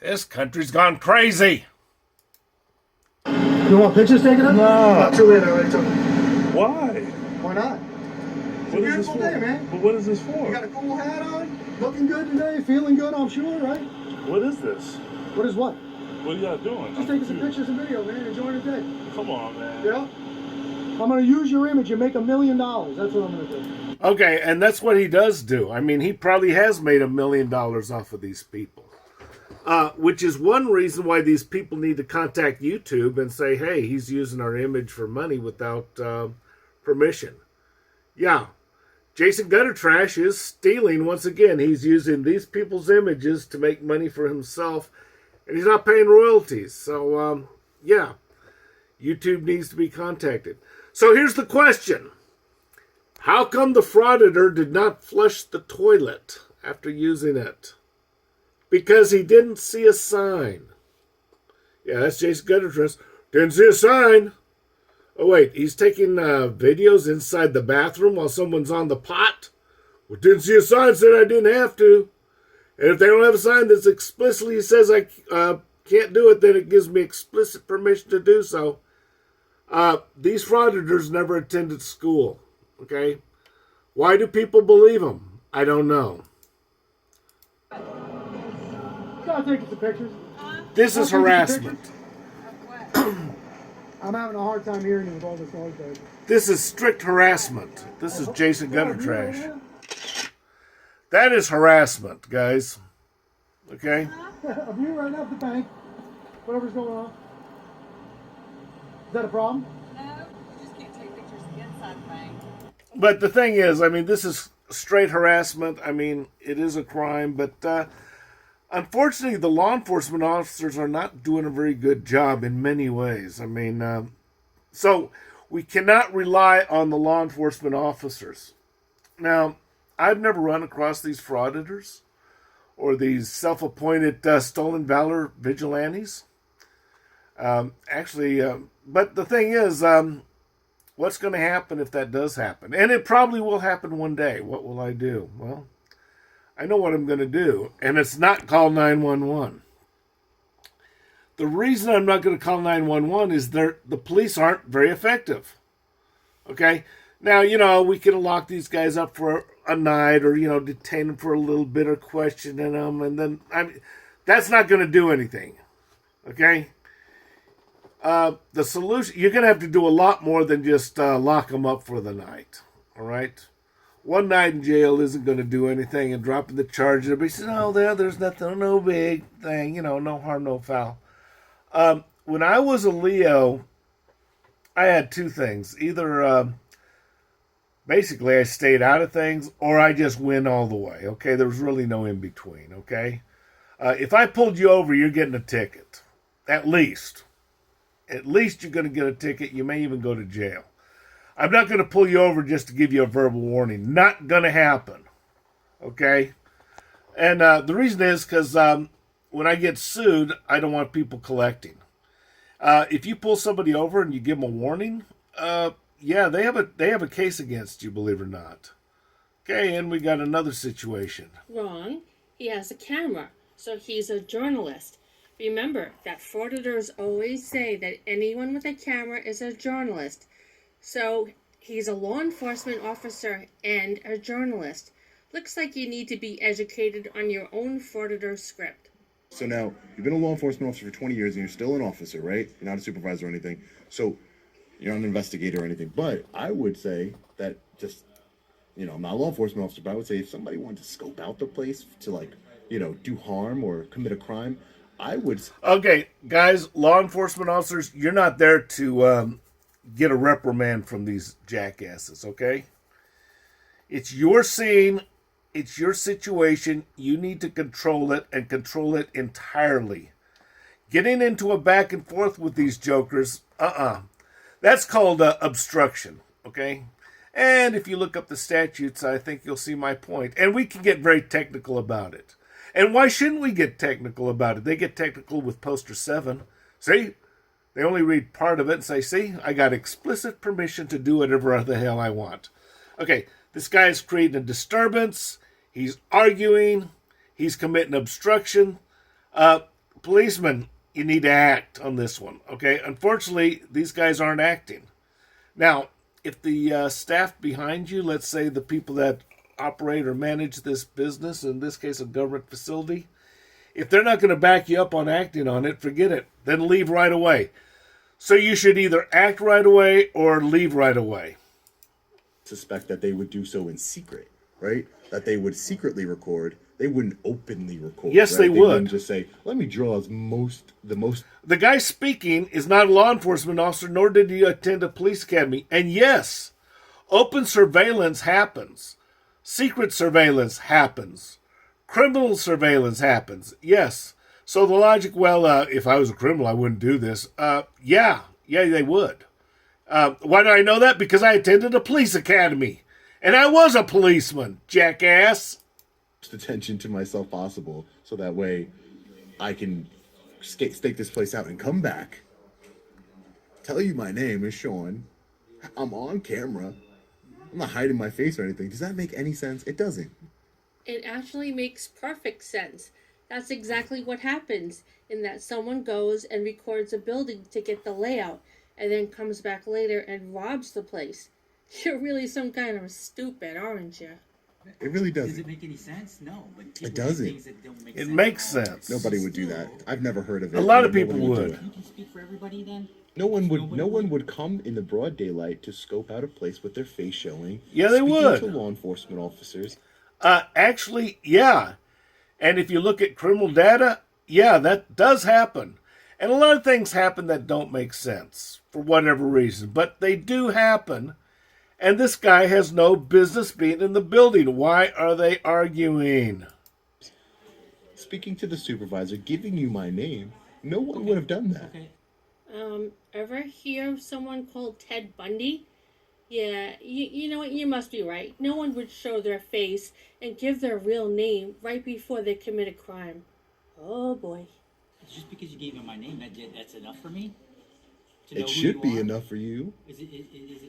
This country's gone crazy. You want pictures taken up? No. Not too late, I already took them. Why? Why not? It's a What is this beautiful for? day, man. But what is this You for? got a cool hat on, looking good today, feeling good, I'm sure, right? What is this? What is what? What are y'all doing? Just taking some pictures and video, man, enjoying the day. Come on, man. Yeah? I'm going to use your image and make $1 million. That's what I'm going to do. Okay, and that's what he does do. I mean, he probably has made $1 million off of these people. Which is one reason why these people need to contact YouTube and say, hey, he's using our image for money without permission. Yeah, Jason Gutter Trash is stealing once again. He's using these people's images to make money for himself, and he's not paying royalties. So, yeah, YouTube needs to be contacted. So here's the question. How come the frauditor did not flush the toilet after using it? Because he didn't see a sign. Yeah, that's Jason Gutter Trash. Didn't see a sign. Oh, wait, he's taking videos inside the bathroom while someone's on the pot? Well, didn't see a sign, said I didn't have to. And if they don't have a sign that explicitly says I can't do it, then it gives me explicit permission to do so. These frauditors never attended school, okay? Why do people believe them? I don't know. I'll take some pictures. This is harassment. I'm having a hard time hearing you with all this noise, baby. This is strict harassment. This is Jason Gutter Trash. That is harassment, guys. Okay? I'm here right now at the bank. Whatever's going on. Is that a problem? No, you just can't take pictures inside the bank. But the thing is, I mean, this is straight harassment. I mean, it is a crime, but unfortunately, the law enforcement officers are not doing a very good job in many ways. I mean, so we cannot rely on the law enforcement officers. Now, I've never run across these frauditors or these self-appointed stolen valor vigilantes. But the thing is, what's going to happen if that does happen? And it probably will happen one day. What will I do? Well, I know what I'm going to do, and it's not call 911. The reason I'm not going to call 911 is the police aren't very effective. Okay? Now, we can lock these guys up for a night or, detain them for a little bit or questioning them, and then, that's not going to do anything. Okay? The solution, you're going to have to do a lot more than just lock them up for the night. All right? One night in jail isn't going to do anything, and dropping the charge, everybody says, oh, there's nothing, no big thing, no harm, no foul. When I was a Leo, I had two things. Either, basically, I stayed out of things, or I just win all the way, okay? There was really no in between, okay? If I pulled you over, you're getting a ticket, at least. At least you're going to get a ticket. You may even go to jail. I'm not going to pull you over just to give you a verbal warning. Not going to happen. Okay? And the reason is because when I get sued, I don't want people collecting. If you pull somebody over and you give them a warning, yeah, they have a case against you, believe it or not. Okay, and we got another situation. Wrong. He has a camera, so he's a journalist. Remember that frauditors always say that anyone with a camera is a journalist. So he's a law enforcement officer and a journalist. Looks like you need to be educated on your own frauditor script. So now, you've been a law enforcement officer for 20 years and you're still an officer, right? You're not a supervisor or anything. So you're not an investigator or anything. But I would say that just, I'm not a law enforcement officer, but I would say if somebody wanted to scope out the place to do harm or commit a crime, I would... Okay, guys, law enforcement officers, you're not there to get a reprimand from these jackasses, okay? It's your scene. It's your situation. You need to control it and control it entirely. Getting into a back and forth with these jokers, that's called obstruction, okay? And if you look up the statutes, I think you'll see my point. And we can get very technical about it. And why shouldn't we get technical about it? They get technical with Poster 7. See? They only read part of it and say, see, I got explicit permission to do whatever the hell I want. Okay, this guy is creating a disturbance. He's arguing. He's committing obstruction. Policemen, you need to act on this one. Okay, unfortunately, these guys aren't acting. Now, if the staff behind you, let's say the people that operate or manage this business, in this case a government facility, if they're not going to back you up on acting on it, forget it. Then leave right away. So you should either act right away or leave right away. Suspect that they would do so in secret, right? That they would secretly record. They wouldn't openly record. Yes, right? they would. Wouldn't just say, let me draw the most. The guy speaking is not a law enforcement officer, nor did he attend a police academy. And yes, open surveillance happens. Secret surveillance happens. Criminal surveillance happens. Yes. So the logic, well, if I was a criminal, I wouldn't do this. Yeah, they would. Why do I know that? Because I attended a police academy. And I was a policeman, jackass. Attention to myself possible, so that way I can stake this place out and come back. Tell you my name is Sean. I'm on camera. I'm not hiding my face or anything. Does that make any sense? It doesn't. It actually makes perfect sense. That's exactly what happens, in that someone goes and records a building to get the layout, and then comes back later and robs the place. You're really some kind of stupid, aren't you? It really doesn't. Does it make any sense? No. But It doesn't. things that don't make It sense makes at all. sense. Nobody would do that. I've never heard of it. A lot of Nobody people would. do it. You can speak for everybody then? No one would come in the broad daylight to scope out a place with their face showing. Yeah, they speaking would. to law enforcement officers. Actually, yeah. And if you look at criminal data, yeah, that does happen. And a lot of things happen that don't make sense for whatever reason, but they do happen. And this guy has no business being in the building. Why are they arguing? Speaking to the supervisor, giving you my name, no one would have done that. Okay. Ever hear of someone called Ted Bundy? Yeah, you know what, you must be right. No one would show their face and give their real name right before they commit a crime. Oh boy. Just because you gave me my name, that's enough for me? To know It who should you be are? enough for you. Is it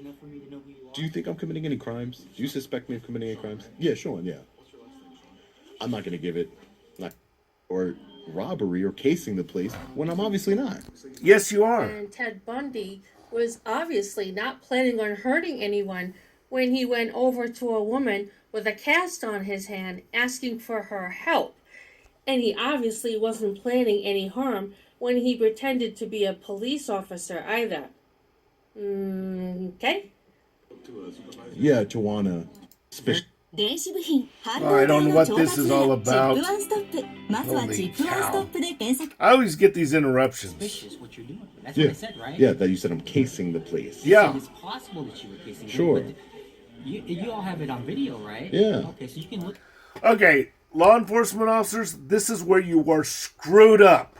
enough for me to know who you are? Do you think I'm committing any crimes? Do you suspect me of committing any crimes? Yeah, Sean, yeah. I'm not going to give it, or robbery or casing the place when I'm obviously not. Yes, you are. And Ted Bundy was obviously not planning on hurting anyone when he went over to a woman with a cast on his hand asking for her help. And he obviously wasn't planning any harm when he pretended to be a police officer either. Okay? Yeah, Tawana. I don't know what this is all about. Holy cow. I always get these interruptions. Suspicious what you're doing. That's Yeah, what I said, right? yeah, that you said I'm casing the place. Yeah. It's possible that you were casing it, Sure. but you all have it on video, right? Yeah. Okay, so you can look. Okay, law enforcement officers, this is where you are screwed up.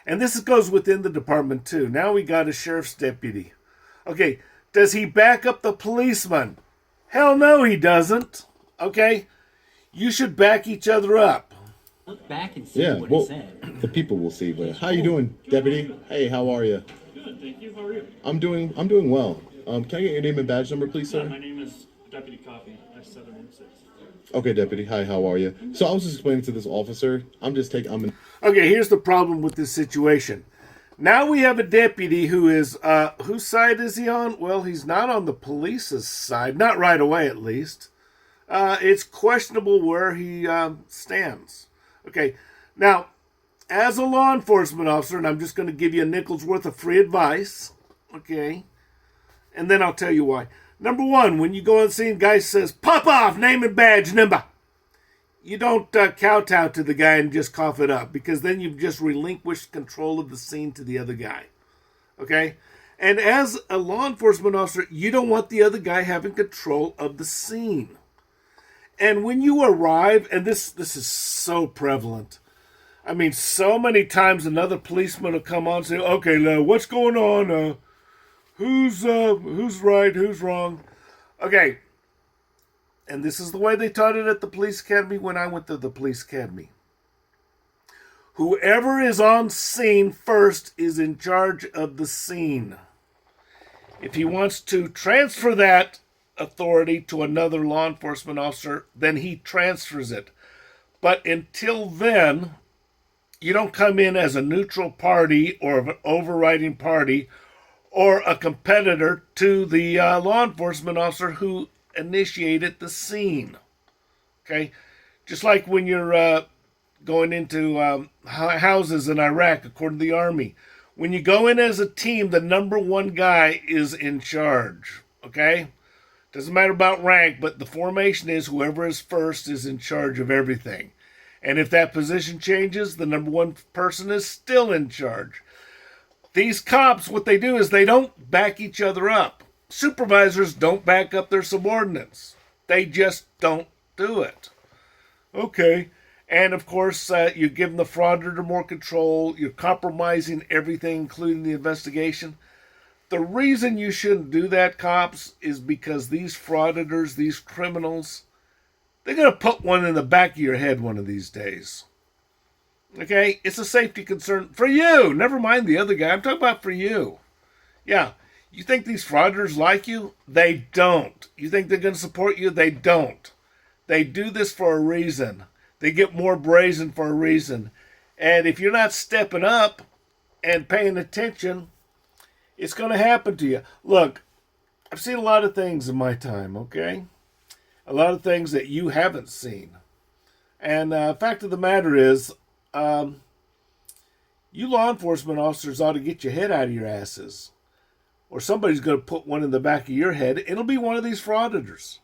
And this goes within the department too. Now we got a sheriff's deputy. Okay, does he back up the policeman? Hell no, he doesn't. Okay? You should back each other up. Look back and see Yeah, what well, he said. the people will see. But how you doing, deputy? Hey, how are you? Good, thank you. How are you? I'm doing well. Can I get your name and badge number, please, Yeah, sir? my name is Deputy Coffee, S716. Okay, deputy. Hi, how are you? So I was just explaining to this officer. Okay, here's the problem with this situation. Now we have a deputy who is, whose side is he on? Well, he's not on the police's side. Not right away, at least. It's questionable where he stands. Okay, now, as a law enforcement officer, and I'm just going to give you a nickel's worth of free advice, okay, and then I'll tell you why. Number one, when you go on scene, guy says, pop off, name and badge number. You don't kowtow to the guy and just cough it up, because then you've just relinquished control of the scene to the other guy. Okay? And as a law enforcement officer, you don't want the other guy having control of the scene. And when you arrive, and this is so prevalent. I mean, so many times another policeman will come on and say, okay, now, what's going on? Who's right? Who's wrong? Okay. And this is the way they taught it at the police academy when I went to the police academy. Whoever is on scene first is in charge of the scene. If he wants to transfer that authority to another law enforcement officer, then he transfers it. But until then, you don't come in as a neutral party or an overriding party or a competitor to the law enforcement officer who initiated the scene. Okay? Just like when you're going into houses in Iraq, according to the Army. When you go in as a team, the number one guy is in charge. Okay? Doesn't matter about rank, but the formation is whoever is first is in charge of everything. And if that position changes, the number one person is still in charge. These cops, what they do is they don't back each other up. Supervisors don't back up their subordinates. They just don't do it. Okay. And of course, you give them the frauditor more control. You're compromising everything, including the investigation. The reason you shouldn't do that, cops, is because these frauditors, these criminals, they're going to put one in the back of your head one of these days. Okay? It's a safety concern for you. Never mind the other guy. I'm talking about for you. Yeah. You think these frauditors like you? They don't. You think they're going to support you? They don't. They do this for a reason. They get more brazen for a reason. And if you're not stepping up and paying attention, it's going to happen to you. Look, I've seen a lot of things in my time, okay? A lot of things that you haven't seen. And the fact of the matter is, you law enforcement officers ought to get your head out of your asses. Or somebody's going to put one in the back of your head. It'll be one of these frauditors.